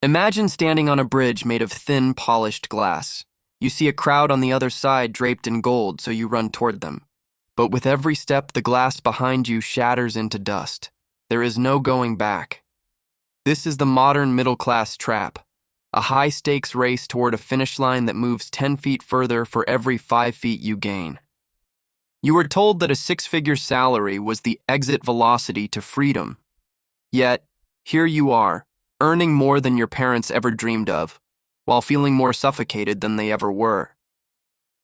Imagine standing on a bridge made of thin, polished glass. You see a crowd on the other side draped in gold, so you run toward them. But with every step, the glass behind you shatters into dust. There is no going back. This is the modern middle-class trap, a high-stakes race toward a finish line that moves 10 feet further for every 5 feet you gain. You were told that a six-figure salary was the exit velocity to freedom. Yet, here you are, earning more than your parents ever dreamed of, while feeling more suffocated than they ever were.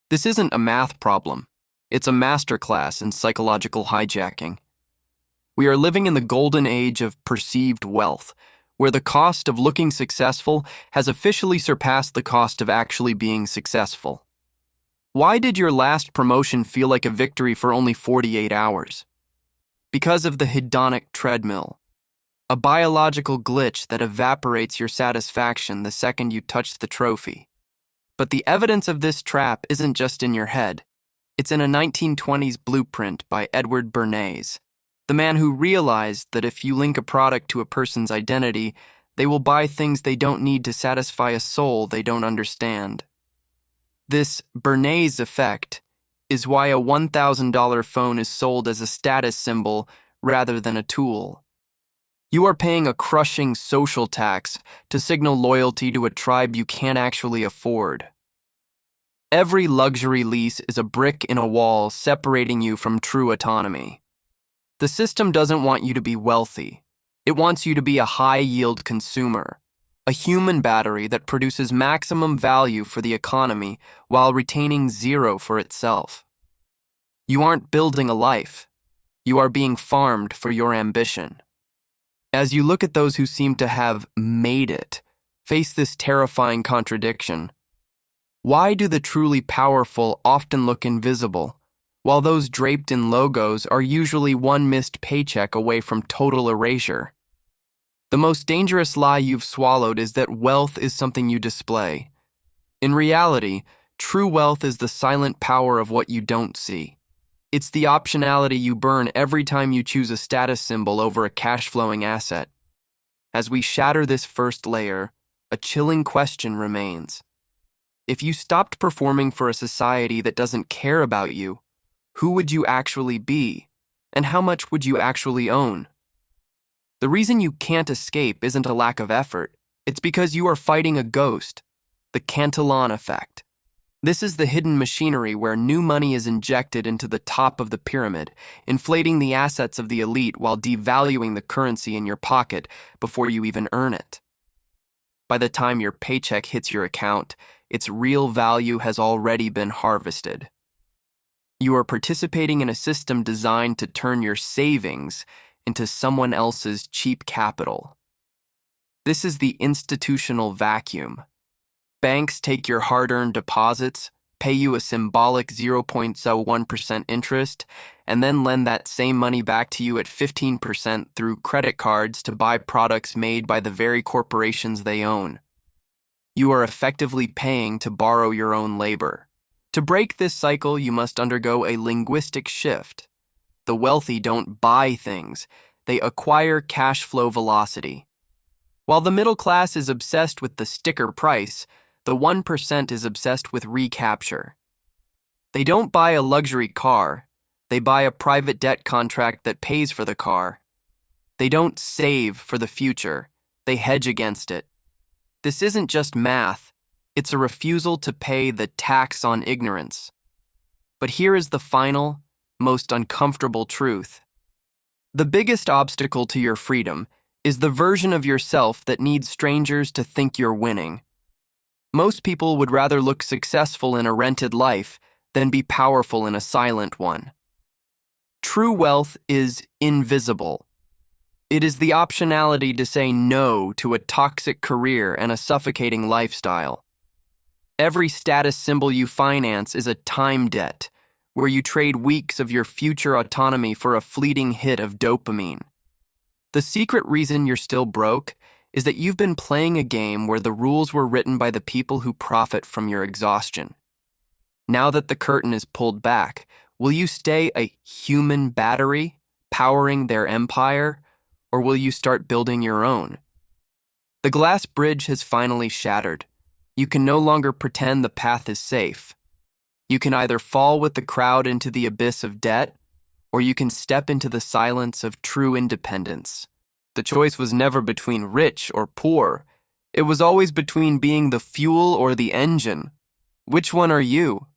This isn't a math problem. It's a masterclass in psychological hijacking. We are living in the golden age of perceived wealth, where the cost of looking successful has officially surpassed the cost of actually being successful. Why did your last promotion feel like a victory for only 48 hours? Because of the hedonic treadmill, a biological glitch that evaporates your satisfaction the second you touch the trophy. But the evidence of this trap isn't just in your head. It's in a 1920s blueprint by Edward Bernays, the man who realized that if you link a product to a person's identity, they will buy things they don't need to satisfy a soul they don't understand. This Bernays effect is why a $1,000 phone is sold as a status symbol rather than a tool. You are paying a crushing social tax to signal loyalty to a tribe you can't actually afford. Every luxury lease is a brick in a wall separating you from true autonomy. The system doesn't want you to be wealthy. It wants you to be a high-yield consumer, a human battery that produces maximum value for the economy while retaining zero for itself. You aren't building a life. You are being farmed for your ambition. As you look at those who seem to have made it, face this terrifying contradiction. Why do the truly powerful often look invisible, while those draped in logos are usually one missed paycheck away from total erasure? The most dangerous lie you've swallowed is that wealth is something you display. In reality, true wealth is the silent power of what you don't see. It's the optionality you burn every time you choose a status symbol over a cash-flowing asset. As we shatter this first layer, a chilling question remains. If you stopped performing for a society that doesn't care about you, who would you actually be, and how much would you actually own? The reason you can't escape isn't a lack of effort. It's because you are fighting a ghost, the Cantillon Effect. This is the hidden machinery where new money is injected into the top of the pyramid, inflating the assets of the elite while devaluing the currency in your pocket before you even earn it. By the time your paycheck hits your account, its real value has already been harvested. You are participating in a system designed to turn your savings into someone else's cheap capital. This is the institutional vacuum. Banks take your hard-earned deposits, pay you a symbolic 0.01% interest, and then lend that same money back to you at 15% through credit cards to buy products made by the very corporations they own. You are effectively paying to borrow your own labor. To break this cycle, you must undergo a linguistic shift. The wealthy don't buy things, they acquire cash flow velocity. While the middle class is obsessed with the sticker price, the 1% is obsessed with recapture. They don't buy a luxury car, they buy a private debt contract that pays for the car. They don't save for the future, they hedge against it. This isn't just math, it's a refusal to pay the tax on ignorance. But here is the final, most uncomfortable truth. The biggest obstacle to your freedom is the version of yourself that needs strangers to think you're winning. Most people would rather look successful in a rented life than be powerful in a silent one. True wealth is invisible. It is the optionality to say no to a toxic career and a suffocating lifestyle. Every status symbol you finance is a time debt, where you trade weeks of your future autonomy for a fleeting hit of dopamine. The secret reason you're still broke is that you've been playing a game where the rules were written by the people who profit from your exhaustion. Now that the curtain is pulled back, will you stay a human battery, powering their empire, or will you start building your own? The glass bridge has finally shattered. You can no longer pretend the path is safe. You can either fall with the crowd into the abyss of debt, or you can step into the silence of true independence. The choice was never between rich or poor. It was always between being the fuel or the engine. Which one are you?